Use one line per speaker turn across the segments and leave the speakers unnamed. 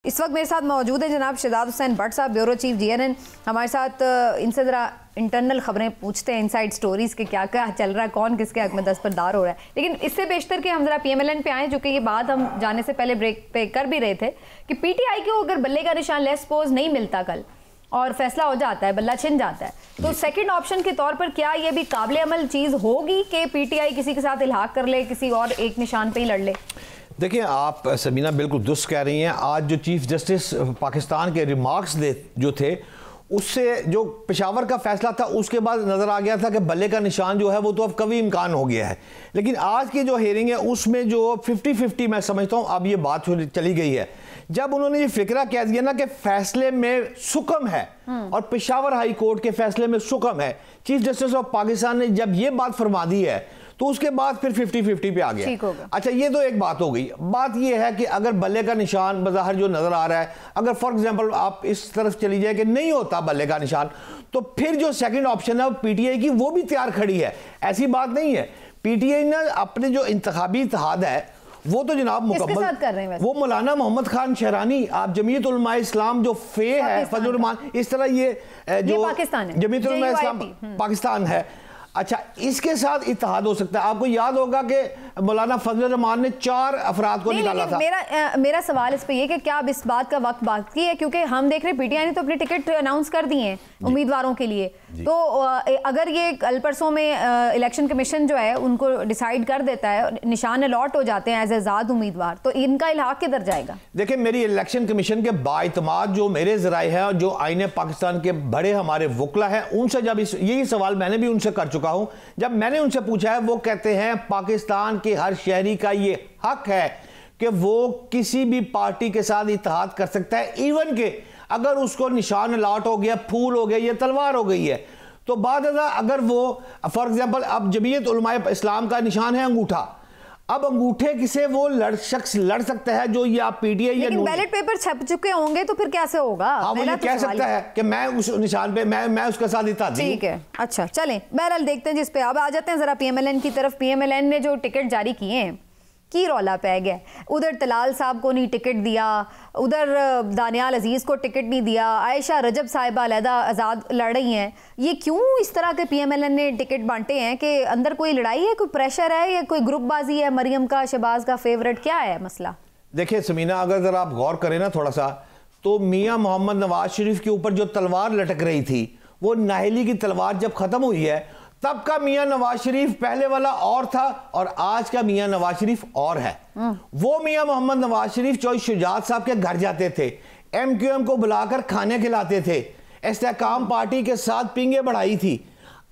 इस वक्त मेरे साथ मौजूद है जनाब शहजाद हुसैन भट्ट साहब, ब्यूरो चीफ जीएनएन। हमारे साथ इनसे ज़रा इंटरनल खबरें पूछते हैं, इनसाइड स्टोरीज़ के क्या क्या चल रहा है, कौन किसके हक में दस्तबरदार हो रहा है। लेकिन इससे बेशतर कि हम ज़रा पीएमएलएन पे आए, जो कि ये बात हम जाने से पहले ब्रेक पे कर भी रहे थे कि पीटीआई को अगर बल्ले का निशान लेस पोज नहीं मिलता कल और फैसला हो जाता है, बल्ला छिन जाता है, तो सेकंड ऑप्शन के तौर पर क्या ये भी काबिल अमल चीज़ होगी कि पीटीआई किसी के साथ इल्हाक कर ले, किसी और एक निशान पे ही लड़ ले?
देखिए, आप सबीना बिल्कुल दुरुस्त कह रही हैं। आज जो चीफ जस्टिस पाकिस्तान के रिमार्क्स जो थे, उससे जो पेशावर का फैसला था उसके बाद नज़र आ गया था कि बल्ले का निशान जो है वो तो अब कभी इम्कान हो गया है। लेकिन आज की जो हियरिंग है उसमें जो 50-50 मैं समझता हूँ अब ये बात चली गई है। जब उन्होंने ये फिक्रा कह दिया ना कि फैसले में सुकम है और पेशावर हाई कोर्ट के फैसले में सुकम है, चीफ जस्टिस ऑफ पाकिस्तान ने जब ये बात फरमा दी है तो उसके बाद फिर 50-50 पे आ गया। अच्छा, ये तो एक बात हो गई। बात ये है कि अगर बल्ले का निशान बज़ाहिर जो नजर आ रहा है, अगर फॉर एग्जांपल आप इस तरफ चली जाए कि नहीं होता बल्ले का निशान, तो फिर जो सेकंड ऑप्शन है पीटीआई की, वो भी तैयार खड़ी है। ऐसी बात नहीं है। पीटीआई ने अपने जो इंतखाबी इत्तेहाद है वो तो जनाब मुकम्मल कर रहे हैं। वो मौलाना मोहम्मद खान शहरानी, आप जमीयत उलमा इस्लाम जो फे है फजलुर रहमान, इस तरह ये जो जमीयत उलमा इस्लाम पाकिस्तान है, अच्छा, इसके साथ इत्तेहाद हो सकता है। आपको याद होगा कि मौलाना फजलुर रहमान ने 4 अफराद को निकाला था।
मेरा सवाल इस पे ये कि क्या अब इस बात का वक्त बाकी है, क्योंकि हम देख रहे हैं पीटीआई ने तो अपने टिकट अनाउंस कर दिए हैं उम्मीदवारों के लिए, तो अगर ये कल परसों में इलेक्शन कमीशन जो है उनको डिसाइड कर देता है, निशान अलॉट हो जाते हैं एज आज़ाद उम्मीदवार, तो इनका इल्हाक किधर जाएगा?
देखिए, मेरी इलेक्शन कमीशन के बाइतमाद जो मेरे ज़राए हैं, जो आईने पाकिस्तान के बड़े हमारे वकला हैं, उनसे जब यही सवाल मैंने भी उनसे कर चुका हूं, जब मैंने उनसे पूछा है, वो कहते हैं पाकिस्तान के हर शहरी का ये हक है कि वो किसी भी पार्टी के साथ इत्तेहाद कर सकता है, इवन के अगर उसको निशान अलॉट हो गया, फूल हो गया या तलवार हो गई है, तो बाद अगर वो फॉर एग्जांपल अब जमीयत उलमा इस्लाम का निशान है अंगूठा, अब अंगूठे से वो शख्स लड़ सकता है जो या पीटीआई या
बैलेट पेपर छप चुके होंगे तो फिर कैसे होगा?
हाँ, वो कह सकता है कि मैं उस निशान पे मैं उसके साथ इत्तेहाद।
ठीक है, अच्छा चलें, बहरहाल देखते हैं जिस पे अब आ जाते हैं जरा पीएमएलएन की तरफ। पीएमएलएन ने जो टिकट जारी किए हैं की रौला पै गया, उधर तलाल साहब को नहीं टिकट दिया, उधर दानियाल अजीज को टिकट नहीं दिया, आयशा रजब साहिबा अलहदा आज़ाद लड़ रही हैं। ये क्यों इस तरह के पीएमएलएन ने टिकट बांटे हैं? कि अंदर कोई लड़ाई है, कोई प्रेशर है, या कोई ग्रुपबाजी है? मरियम का, शहबाज का फेवरेट क्या है मसला?
देखिए समीना, अगर जरा आप गौर करें ना थोड़ा सा, तो मियाँ मोहम्मद नवाज शरीफ के ऊपर जो तलवार लटक रही थी, वो नाहली की तलवार जब खत्म हुई है, तब का मियां नवाज शरीफ पहले वाला और था और आज का मियां नवाज शरीफ और है। वो मियां मोहम्मद नवाज शरीफ चौधरी शुजात साहब के घर जाते थे, एमक्यूएम को बुलाकर खाने खिलाते थे, इस्तेहकाम पार्टी के साथ पिंगे बढ़ाई थी।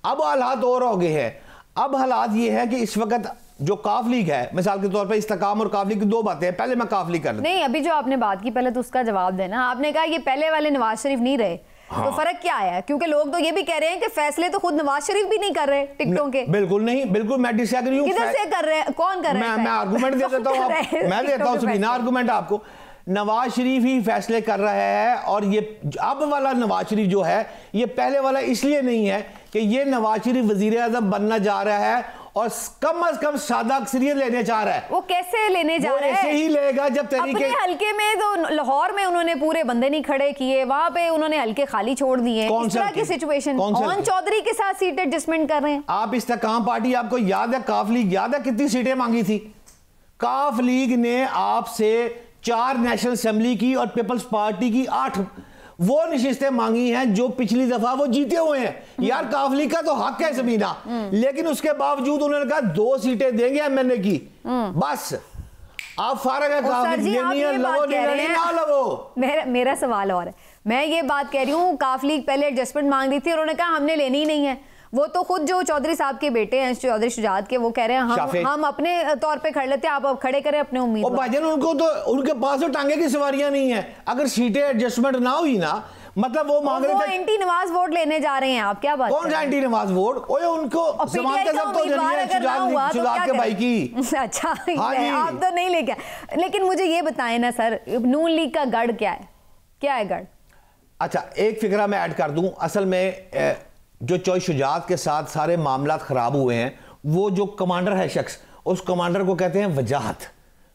अब हालात और हो गए हैं। अब हालात ये है कि इस वक्त जो काफ लीग है, मिसाल के तौर पर इस्तेहकाम और काफ लीग की 2 बातें हैं। पहले मैं काफ लीग कर
नहीं, अभी जो आपने बात की पहले तो उसका जवाब देना। आपने कहा ये पहले वाले नवाज शरीफ नहीं रहे। हाँ। तो फर्क क्या है? क्योंकि लोग तो ये भी कह रहे हैं कि फैसले तो खुद नवाज शरीफ भी नहीं कर रहे टिकटों के।
बिल्कुल नहीं, बिल्कुल मैं डिसएग्री हूं।
किधर से कर रहे हैं? कौन कर रहे हैं?
मैं आर्गुमेंट दे देता हूं, मैं देता हूं बिना आर्गुमेंट आपको। नवाज शरीफ ही फैसले कर रहा है, और ये अब वाला नवाज शरीफ जो है ये पहले वाला इसलिए नहीं है कि ये नवाज शरीफ वजीर आज़म बनना जा रहा है और कम अज कम सादा अक्सरियत लेने जा रहा है।
वो कैसे लेने जा रहा है?
ऐसे ही लेगा जब तरीके
अपने हल्के में तो लाहौर में उन्होंने पूरे बंदे नहीं खड़े किए, वहां पे उन्होंने हल्के खाली छोड़ दिए। इस तरह की सिचुएशन ओन चौधरी के साथ सीट एडजस्टमेंट कर रहे हैं।
आप इस्तेहकाम पार्टी, आपको याद है काफ लीग याद है कितनी सीटें मांगी थी? काफ लीग ने आपसे 4 नेशनल असेंबली की और पीपल्स पार्टी की 8 वो नशिस्तें मांगी हैं जो पिछली दफा वो जीते हुए हैं। यार काफ लीग का तो हक है समीना, लेकिन उसके बावजूद उन्होंने कहा 2 सीटें देंगे एमएनए की, बस आप फारग है।
मेरा सवाल और है, मैं ये बात कह रही हूँ काफ लीग पहले एडजस्टमेंट मांग रही थी, उन्होंने कहा हमने लेनी ही नहीं है। वो तो खुद जो चौधरी साहब के बेटे हैं, चौधरी शुजात के, वो कह रहे हैं हम अपने तौर पे खड़े लेते हैं, आप खड़े करें अपने उम्मीदवार।
भाईजान उनको तो उनके पास तो टांगे की सवारियां नहीं है। अगर सीटें एडजस्टमेंट ना हुई ना, मतलब वो मांग रहे थे
एंटी नवाज वोट लेने जा रहे हैं। आप क्या बात?
कौन सा एंटी नवाज वोट? ओए उनको जमानत सब तो शुजात के भाई की।
अच्छा, आप तो नहीं लेके। लेकिन मुझे ये बताएं ना सर, नून लीग का गढ़ क्या है? क्या है गढ़?
अच्छा, एक फिक्रा मैं ऐड कर दूं। असल में जो चौधरी शुजात के साथ सारे मामला खराब हुए हैं, वो जो कमांडर है शख्स, उस कमांडर को कहते हैं वजाहत।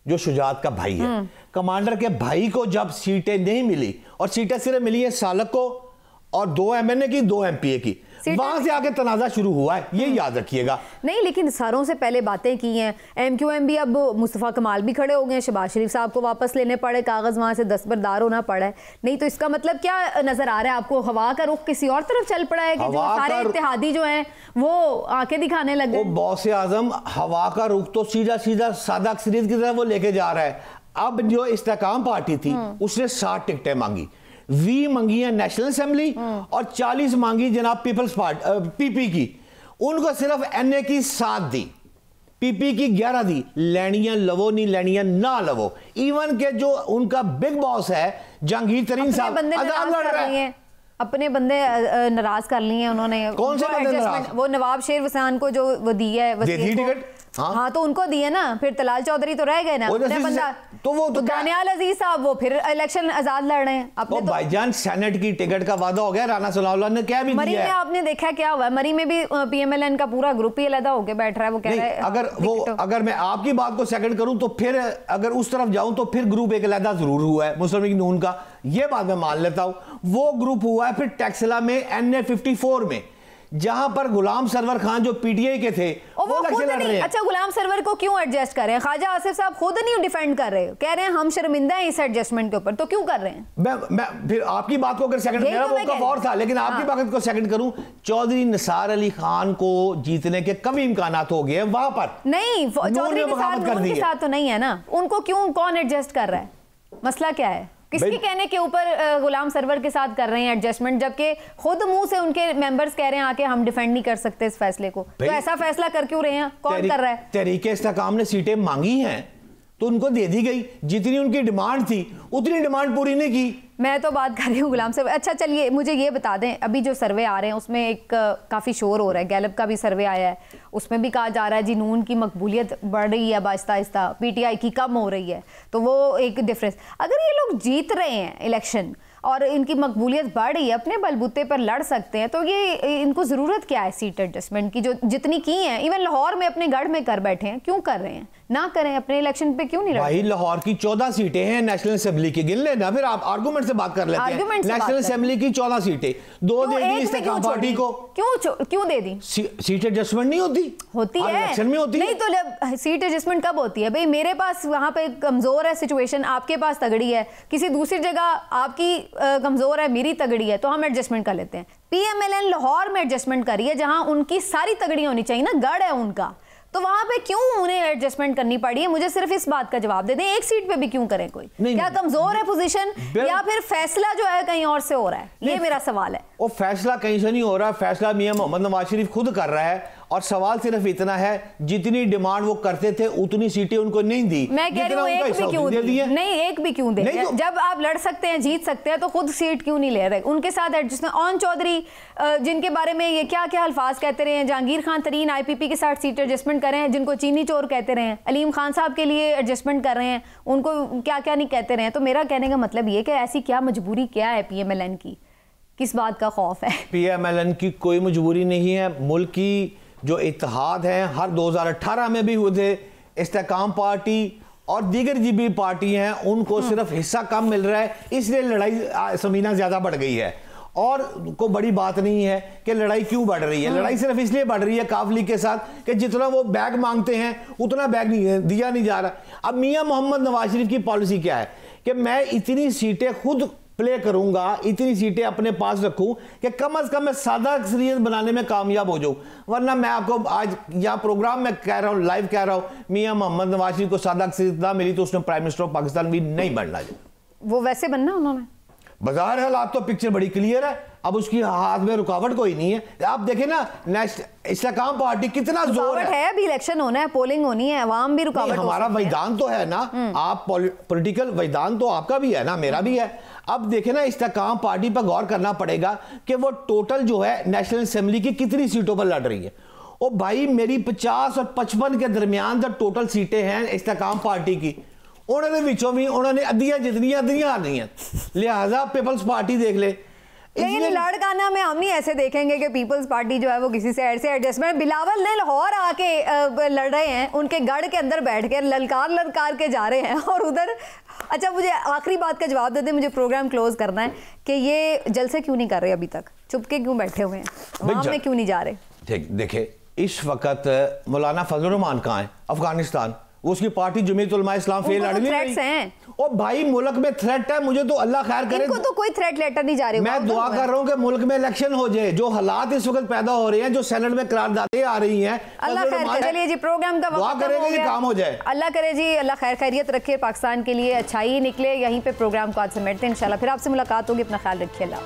जो शुजात का भाई है, कमांडर के भाई को जब सीटें नहीं मिली, और सीटें सिर्फ मिली है सालक को और 2 MNA की, 2 MPA की, वहां से आके तनाजा शुरू हुआ है, ये याद रखिएगा।
नहीं, लेकिन सारों से पहले बातें की हैं, MQM भी, अब मुस्तफ़ा कमाल भी खड़े हो गए हैं, शहबाज शरीफ साहब को वापस लेने पड़े, कागज वहां से दस्तबरदार होना पड़ा है। नहीं तो इसका मतलब क्या नजर आ रहा है आपको? हवा का रुख किसी और तरफ चल पड़ा है कि जो सारे इत्तेहादी जो हैं वो आंखें दिखाने लग गए।
बॉसे आजम हवा का रुख तो सीधा सीधा सादा अक्सरियत की तरफ वो लेके जा रहा है। अब जो इस्तेकाम पार्टी थी उसने 60 टिकटें मांगी, 20 मांगी है नेशनल असेंबली और 40 मांगी जनाब पीपल्स पार्टी पीपी की। उनको सिर्फ NA की 7 दी, PP की 11 दी। लैनियां लवो नहीं लैनियां ना लवो। इवन के जो उनका बिग बॉस है जहांगीर तरीन साहब आजाद लड़ रहे हैं,
अपने बंदे नाराज कर लिए उन्होंने।
कौन से बंदे नाराज?
वो नवाब शेर वसान को जो वो दी है
टिकट,
हाँ तो उनको दिए ना, फिर तलाल चौधरी तो रह गए ना अपने बंदा,
तो वो तो
दानियाल अजीज साहब वो फिर इलेक्शन आजाद लड़ रहे हैं अपने। तो
भाईजान सेनेट की टिकट का वादा हो गया, राना सनाउल्लाह ने क्या भी
मरी
दिया
में आपने देखा क्या हुआ? मरी में भी PMLN का पूरा ग्रुप ही अलग होकर बैठ रहा है। वो कह रहा है
अगर मैं आपकी बात को सेकंड करूं तो फिर अगर उस तरफ जाऊं तो फिर ग्रुप एक अलग जरूर हुआ है मुस्लिम लीग नून का, ये बात मैं मान लेता हूं। वो ग्रुप हुआ है फिर टैक्सला में NA 54 में, जहां पर गुलाम सरवर खान जो PTI के थे वो इलेक्शन लड़ रहे हैं।
अच्छा, गुलाम सरवर को क्यों एडजस्ट कर रहे हैं? ख्वाजा आसिफ साहब खुद नहीं डिफेंड कर रहे, कह रहे हैं हम शर्मिंदा हैं इस एडजस्टमेंट के ऊपर, तो क्यों कर रहे हैं?
मैं फिर आपकी बात को अगर सेकंड, मेरा मौका और था लेकिन आपकी बात को सेकंड करूं, चौधरी निसार अली खान को जीतने के कभी इम्कानात हो गए वहां पर।
नहीं, चौधरी के साथ तो नहीं है ना, उनको क्यों कौन एडजस्ट कर रहा है? मसला क्या है? किसके कहने के ऊपर गुलाम सरवर के साथ कर रहे हैं एडजस्टमेंट, जबकि खुद मुंह से उनके मेंबर्स कह रहे हैं आके हम डिफेंड नहीं कर सकते इस फैसले को। तो ऐसा फैसला कर क्यों रहे हैं? कौन कर रहा है?
तहरीके इस्तेकाम ने सीटें मांगी हैं तो उनको दे दी गई, जितनी उनकी डिमांड थी उतनी डिमांड पूरी नहीं की।
मैं तो बात कर रही हूँ गुलाम साहब। अच्छा चलिए मुझे ये बता दें, अभी जो सर्वे आ रहे हैं उसमें एक काफ़ी शोर हो रहा है, गैलप का भी सर्वे आया है, उसमें भी कहा जा रहा है जी नून की मकबूलियत बढ़ रही है आहिस्ता आहिस्ता, PTI की कम हो रही है, तो वो एक डिफरेंस। अगर ये लोग जीत रहे हैं इलेक्शन और इनकी मकबूलियत बढ़ रही है, अपने बलबूते पर लड़ सकते हैं, तो ये इनको ज़रूरत क्या है सीट एडजस्टमेंट की? जो जितनी की हैं, इवन लाहौर में अपने गढ़ में कर बैठे हैं, क्यों कर रहे हैं? ना करें, अपने इलेक्शन पे क्यों नहीं लड़?
भाई लाहौर की 14 सीटें हैं नेशनल असेंबली की, गिन लेना, फिर आप आर्गुमेंट से बात कर लेते हैं। नेशनल असेंबली की 14 सीटें, 2 दे दी इस्तेकाम पार्टी को।
क्यों दे दी?
सीट एडजस्टमेंट नहीं होती है, इलेक्शन में होती
नहीं। तो जब सीट एडजस्टमेंट कब होती है भाई? मेरे पास वहां पे कमजोर है सिचुएशन, आपके पास तगड़ी है, किसी दूसरी जगह आपकी कमजोर है, मेरी तगड़ी है, तो हम एडजस्टमेंट कर लेते हैं। PMLN लाहौर में एडजस्टमेंट करी है जहां उनकी सारी तगड़ी होनी चाहिए ना, गढ़ है उनका, तो वहां पे क्यों उन्हें एडजस्टमेंट करनी पड़ी है? मुझे सिर्फ इस बात का जवाब दे दें, एक सीट पे भी क्यों करें कोई? क्या कमजोर है पोजीशन, या फिर फैसला जो है कहीं और से हो रहा है? ये मेरा सवाल है।
वो फैसला कहीं से नहीं हो रहा, फैसला मियां मोहम्मद नवाज शरीफ खुद कर रहा है, और सवाल सिर्फ इतना है जितनी डिमांड वो करते थे उतनी सीटें उनको नहीं दी।
मैं कह रही हूं एक भी क्यों दे? नहीं, एक भी क्यों दे? जब आप लड़ सकते हैं, जीत सकते हैं, तो खुद सीट क्यों नहीं ले रहे? उनके साथ एडजस्टमेंट, ऑन चौधरी जिनके बारे में ये क्या क्या अल्फाज कहते रहे हैं, जहांगीर खान तरीन IPP के साथ सीट एडजस्टमेंट कर रहे हैं, जिनको चीनी चोर कहते रहे हैं, अलीम खान साहब के लिए एडजस्टमेंट कर रहे हैं, उनको क्या क्या नहीं कहते रहे हैं। तो मेरा कहने का मतलब ये कि ऐसी क्या मजबूरी क्या है PMLN की? किस बात का खौफ है?
PMLN की कोई मजबूरी नहीं है। मुल्क की जो इत्तेहाद हैं हर 2018 में भी हुए थे, इस्तेकाम पार्टी और दीगर जिबी पार्टी हैं, उनको सिर्फ हिस्सा कम मिल रहा है, इसलिए लड़ाई समीना ज्यादा बढ़ गई है। और को बड़ी बात नहीं है कि लड़ाई क्यों बढ़ रही है, लड़ाई सिर्फ इसलिए बढ़ रही है काफ लीग के साथ कि जितना वो बैग मांगते हैं उतना बैग नहीं दिया नहीं जा रहा। अब मियां मोहम्मद नवाज शरीफ की पॉलिसी क्या है कि मैं इतनी सीटें खुद प्ले करूंगा, इतनी सीटें अपने पास रखूं कि कम से कम मैं सादा अक्सरियत बनाने में कामयाब हो जाऊं। वरना मैं आपको आज यहाँ प्रोग्राम में कह रहा हूं, लाइव कह रहा हूं, मियां मोहम्मद नवाज शरीफ को सादा अक्सरियत ना मिली तो उसने प्राइम मिनिस्टर ऑफ पाकिस्तान भी नहीं बनना।
वो वैसे बनना उन्होंने,
बाजार हालात तो पिक्चर बड़ी क्लियर है, अब उसकी हाथ में रुकावट कोई नहीं है। आप देखें ना, इस्तेकाम पार्टी कितना जोर है,
अभी इलेक्शन होना है, पोलिंग होनी है, अवाम भी रुकावट,
हमारा मैदान तो है ना, आप पॉलिटिकल मैदान तो आपका भी है ना, मेरा भी है। अब देखें ना, इस्तेकाम पार्टी पर गौर करना पड़ेगा कि वो टोटल जो है नेशनल असेंबली की कितनी सीटों पर लड़ रही है। ओ भाई, मेरी 50 और 55 के दरमियान जब टोटल सीटें हैं इस्तेकाम पार्टी की, उन्होंने विचों भी उन्होंने अद्धियां जितनी अद्धियां आ रही हैं। लिहाजा पीपल्स पार्टी देख ले,
लेकिन लड़काना में हम नहीं ऐसे देखेंगे कि पीपल्स पार्टी जो है वो किसी से ऐसे एडजस्टमेंट। बिलावल ने लाहौर आके लड़ रहे हैं, उनके गढ़ के अंदर बैठ के ललकार के जा रहे हैं और उधर। अच्छा, मुझे आखिरी बात का जवाब दे दें, मुझे प्रोग्राम क्लोज करना है, कि ये जलसे क्यों नहीं कर रहे अभी तक, चुपके क्यों बैठे हुए हैं, वहां में क्यों नहीं जा रहे?
ठीक, देखिए इस वक्त मौलाना फजल रहमान कहाँ है? अफगानिस्तान। उसकी पार्टी जमीयत उलमा इस्लाम फेल लड़ रही है। ओ भाई, मुल्क में थ्रेट है, मुझे तो अल्लाह खैर करे।
इनको तो कोई थ्रेट लेटर नहीं जा रही।
मैं दुआ कर रहा हूँ कि मुल्क में इलेक्शन हो जाए। जो हालात इस वक्त पैदा हो रहे हैं, जो सेनेट में करारदादें आ रही हैं,
अल्लाह खैर करे। चलिए जी, प्रोग्राम का
दुआ करेंगे कि काम हो जाए।
अल्लाह करे जी, अल्लाह खैर खैरियत रखे, पाकिस्तान के लिए अच्छाई निकले। यहीं पे प्रोग्राम को आज समेटते हैं इंशाल्लाह। फिर आपसे मुलाकात होगी, अपना ख्याल रखिए। अल्लाह।